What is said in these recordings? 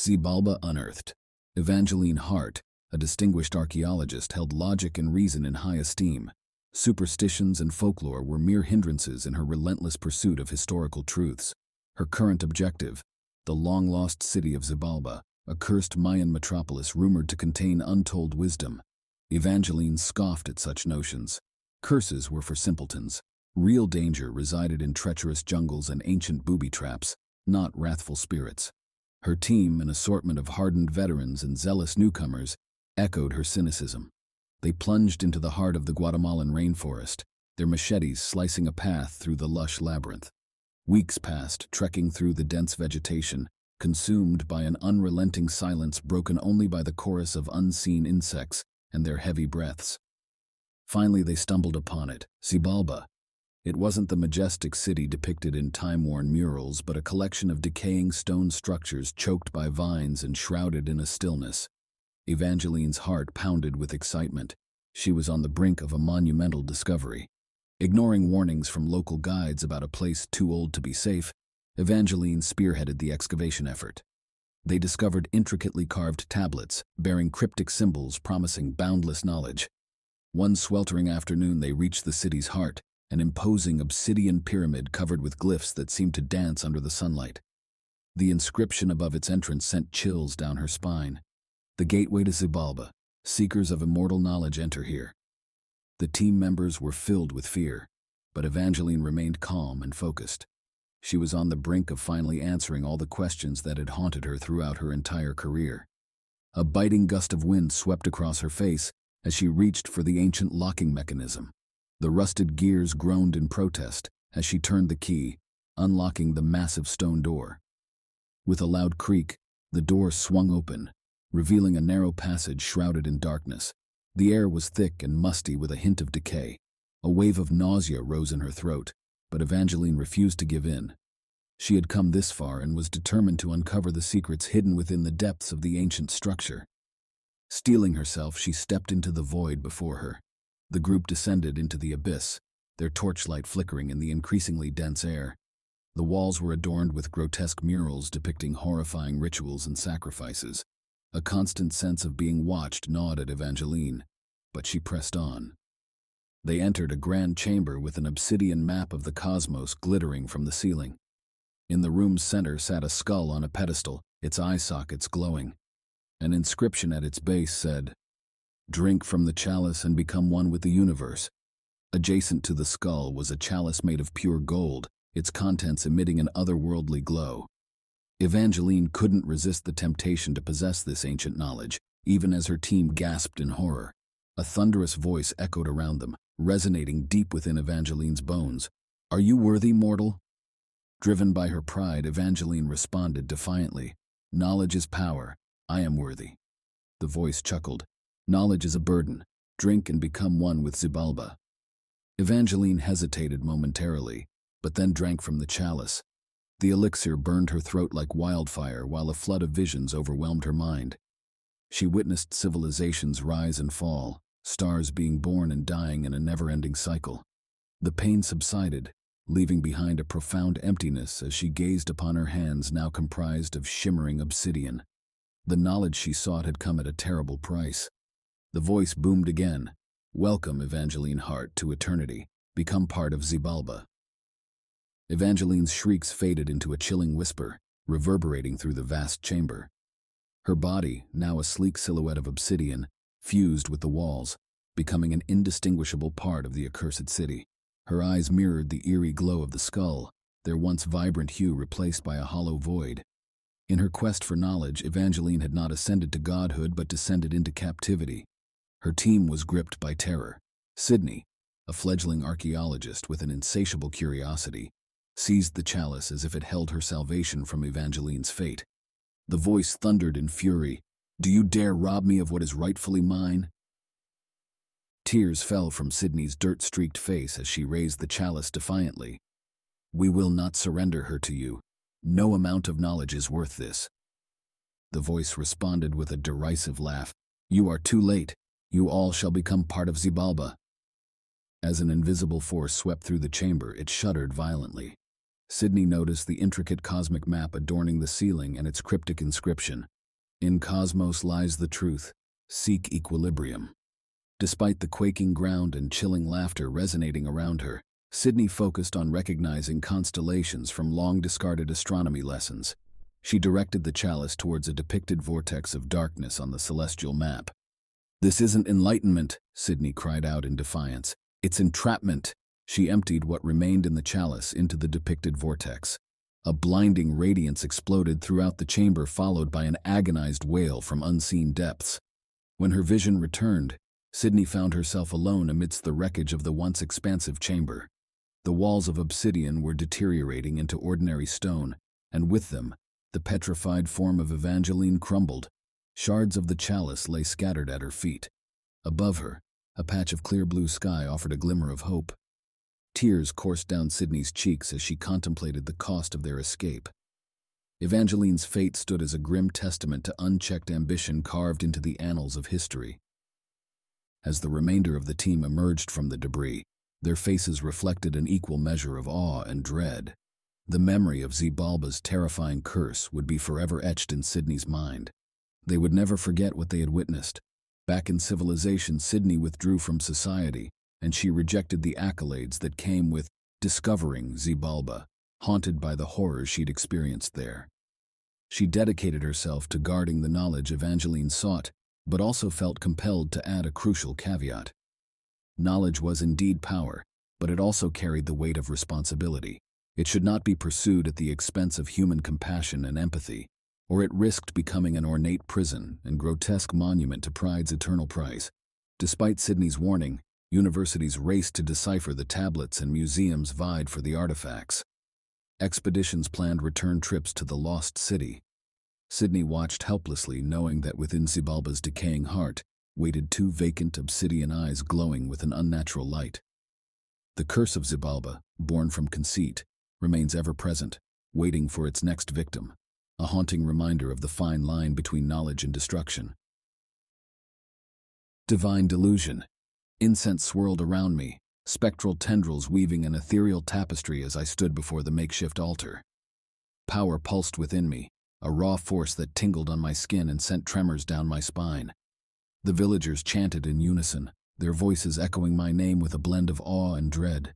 Xibalba unearthed. Evangeline Hart, a distinguished archaeologist, held logic and reason in high esteem. Superstitions and folklore were mere hindrances in her relentless pursuit of historical truths. Her current objective, the long-lost city of Xibalba, a cursed Mayan metropolis rumored to contain untold wisdom. Evangeline scoffed at such notions. Curses were for simpletons. Real danger resided in treacherous jungles and ancient booby traps, not wrathful spirits. Her team, an assortment of hardened veterans and zealous newcomers, echoed her cynicism. They plunged into the heart of the Guatemalan rainforest, their machetes slicing a path through the lush labyrinth. Weeks passed, trekking through the dense vegetation, consumed by an unrelenting silence broken only by the chorus of unseen insects and their heavy breaths. Finally they stumbled upon it, Xibalba. It wasn't the majestic city depicted in time-worn murals, but a collection of decaying stone structures choked by vines and shrouded in a stillness. Evangeline's heart pounded with excitement. She was on the brink of a monumental discovery. Ignoring warnings from local guides about a place too old to be safe, Evangeline spearheaded the excavation effort. They discovered intricately carved tablets, bearing cryptic symbols promising boundless knowledge. One sweltering afternoon they reached the city's heart, an imposing obsidian pyramid covered with glyphs that seemed to dance under the sunlight. The inscription above its entrance sent chills down her spine. The gateway to Xibalba. Seekers of immortal knowledge enter here. The team members were filled with fear, but Evangeline remained calm and focused. She was on the brink of finally answering all the questions that had haunted her throughout her entire career. A biting gust of wind swept across her face as she reached for the ancient locking mechanism. The rusted gears groaned in protest as she turned the key, unlocking the massive stone door. With a loud creak, the door swung open, revealing a narrow passage shrouded in darkness. The air was thick and musty with a hint of decay. A wave of nausea rose in her throat, but Evangeline refused to give in. She had come this far and was determined to uncover the secrets hidden within the depths of the ancient structure. Steeling herself, she stepped into the void before her. The group descended into the abyss, their torchlight flickering in the increasingly dense air. The walls were adorned with grotesque murals depicting horrifying rituals and sacrifices. A constant sense of being watched gnawed at Evangeline, but she pressed on. They entered a grand chamber with an obsidian map of the cosmos glittering from the ceiling. In the room's center sat a skull on a pedestal, its eye sockets glowing. An inscription at its base said, "Drink from the chalice and become one with the universe." Adjacent to the skull was a chalice made of pure gold, its contents emitting an otherworldly glow. Evangeline couldn't resist the temptation to possess this ancient knowledge, even as her team gasped in horror. A thunderous voice echoed around them, resonating deep within Evangeline's bones. "Are you worthy, mortal?" Driven by her pride, Evangeline responded defiantly, "Knowledge is power. I am worthy." The voice chuckled, "Knowledge is a burden. Drink and become one with Xibalba." Evangeline hesitated momentarily, but then drank from the chalice. The elixir burned her throat like wildfire while a flood of visions overwhelmed her mind. She witnessed civilizations rise and fall, stars being born and dying in a never-ending cycle. The pain subsided, leaving behind a profound emptiness as she gazed upon her hands now comprised of shimmering obsidian. The knowledge she sought had come at a terrible price. The voice boomed again, "Welcome, Evangeline Hart, to eternity. Become part of Xibalba." Evangeline's shrieks faded into a chilling whisper, reverberating through the vast chamber. Her body, now a sleek silhouette of obsidian, fused with the walls, becoming an indistinguishable part of the accursed city. Her eyes mirrored the eerie glow of the skull, their once vibrant hue replaced by a hollow void. In her quest for knowledge, Evangeline had not ascended to godhood but descended into captivity. Her team was gripped by terror. Sydney, a fledgling archaeologist with an insatiable curiosity, seized the chalice as if it held her salvation from Evangeline's fate. The voice thundered in fury, "Do you dare rob me of what is rightfully mine?" Tears fell from Sydney's dirt-streaked face as she raised the chalice defiantly. "We will not surrender her to you. No amount of knowledge is worth this." The voice responded with a derisive laugh, "You are too late. You all shall become part of Xibalba." As an invisible force swept through the chamber, it shuddered violently. Sydney noticed the intricate cosmic map adorning the ceiling and its cryptic inscription, In cosmos lies the truth. Seek equilibrium. Despite the quaking ground and chilling laughter resonating around her, Sydney focused on recognizing constellations from long-discarded astronomy lessons. She directed the chalice towards a depicted vortex of darkness on the celestial map. "This isn't enlightenment," Sydney cried out in defiance. "It's entrapment." She emptied what remained in the chalice into the depicted vortex. A blinding radiance exploded throughout the chamber, followed by an agonized wail from unseen depths. When her vision returned, Sydney found herself alone amidst the wreckage of the once expansive chamber. The walls of obsidian were deteriorating into ordinary stone, and with them, the petrified form of Evangeline crumbled. Shards of the chalice lay scattered at her feet. Above her, a patch of clear blue sky offered a glimmer of hope. Tears coursed down Sydney's cheeks as she contemplated the cost of their escape. Evangeline's fate stood as a grim testament to unchecked ambition carved into the annals of history. As the remainder of the team emerged from the debris, their faces reflected an equal measure of awe and dread. The memory of Xibalba's terrifying curse would be forever etched in Sydney's mind. They would never forget what they had witnessed. Back in civilization, Sydney withdrew from society, and she rejected the accolades that came with discovering Xibalba, haunted by the horrors she'd experienced there. She dedicated herself to guarding the knowledge Evangeline sought, but also felt compelled to add a crucial caveat. Knowledge was indeed power, but it also carried the weight of responsibility. It should not be pursued at the expense of human compassion and empathy, or it risked becoming an ornate prison and grotesque monument to pride's eternal price. Despite Sydney's warning, universities raced to decipher the tablets and museums vied for the artifacts. Expeditions planned return trips to the lost city. Sydney watched helplessly, knowing that within Xibalba's decaying heart waited two vacant obsidian eyes glowing with an unnatural light. The curse of Xibalba, born from conceit, remains ever present, waiting for its next victim, a haunting reminder of the fine line between knowledge and destruction. Divine delusion. Incense swirled around me, spectral tendrils weaving an ethereal tapestry as I stood before the makeshift altar. Power pulsed within me, a raw force that tingled on my skin and sent tremors down my spine. The villagers chanted in unison, their voices echoing my name with a blend of awe and dread.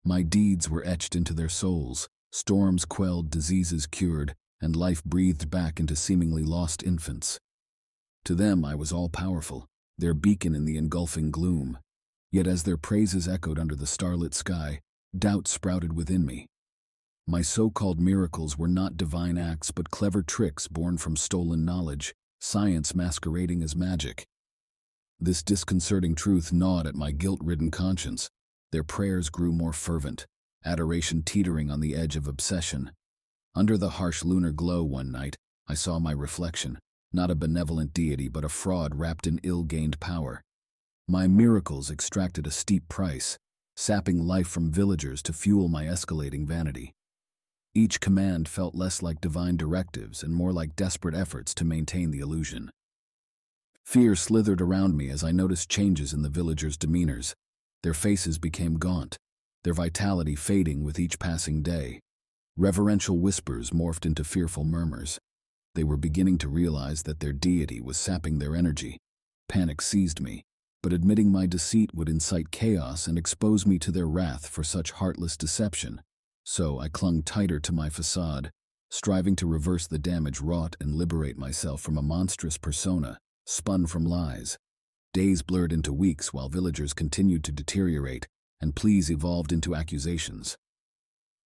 My deeds were etched into their souls, storms quelled, diseases cured, and life breathed back into seemingly lost infants. To them I was all-powerful, their beacon in the engulfing gloom. Yet as their praises echoed under the starlit sky, doubt sprouted within me. My so-called miracles were not divine acts but clever tricks born from stolen knowledge, science masquerading as magic. This disconcerting truth gnawed at my guilt-ridden conscience. Their prayers grew more fervent, adoration teetering on the edge of obsession. Under the harsh lunar glow one night, I saw my reflection, not a benevolent deity but a fraud wrapped in ill-gained power. My miracles extracted a steep price, sapping life from villagers to fuel my escalating vanity. Each command felt less like divine directives and more like desperate efforts to maintain the illusion. Fear slithered around me as I noticed changes in the villagers' demeanors. Their faces became gaunt, their vitality fading with each passing day. Reverential whispers morphed into fearful murmurs. They were beginning to realize that their deity was sapping their energy. Panic seized me, but admitting my deceit would incite chaos and expose me to their wrath for such heartless deception. So I clung tighter to my facade, striving to reverse the damage wrought and liberate myself from a monstrous persona, spun from lies. Days blurred into weeks while villagers continued to deteriorate, and pleas evolved into accusations.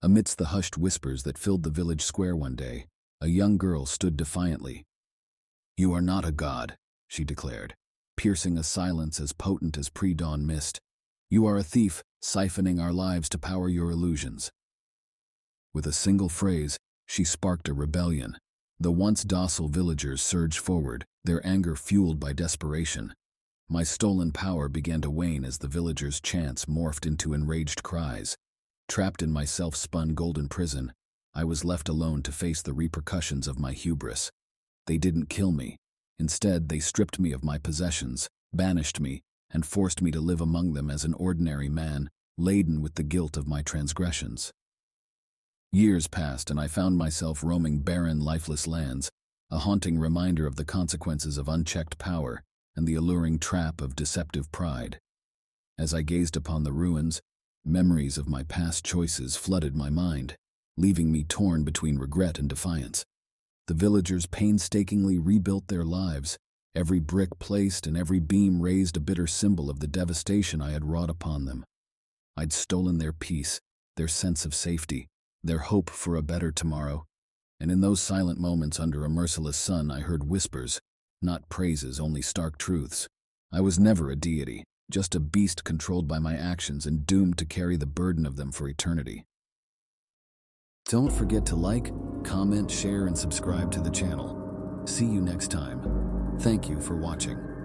Amidst the hushed whispers that filled the village square one day, a young girl stood defiantly. "You are not a god," she declared, piercing a silence as potent as pre-dawn mist. "You are a thief, siphoning our lives to power your illusions." With a single phrase, she sparked a rebellion. The once docile villagers surged forward, their anger fueled by desperation. My stolen power began to wane as the villagers' chants morphed into enraged cries. Trapped in my self-spun golden prison, I was left alone to face the repercussions of my hubris. They didn't kill me. Instead, they stripped me of my possessions, banished me, and forced me to live among them as an ordinary man, laden with the guilt of my transgressions. Years passed and I found myself roaming barren, lifeless lands, a haunting reminder of the consequences of unchecked power and the alluring trap of deceptive pride. As I gazed upon the ruins, memories of my past choices flooded my mind, leaving me torn between regret and defiance. The villagers painstakingly rebuilt their lives. Every brick placed and every beam raised a bitter symbol of the devastation I had wrought upon them. I'd stolen their peace, their sense of safety, their hope for a better tomorrow. And in those silent moments under a merciless sun, I heard whispers, not praises, only stark truths. I was never a deity, just a beast controlled by my actions and doomed to carry the burden of them for eternity. Don't forget to like, comment, share, and subscribe to the channel. See you next time. Thank you for watching.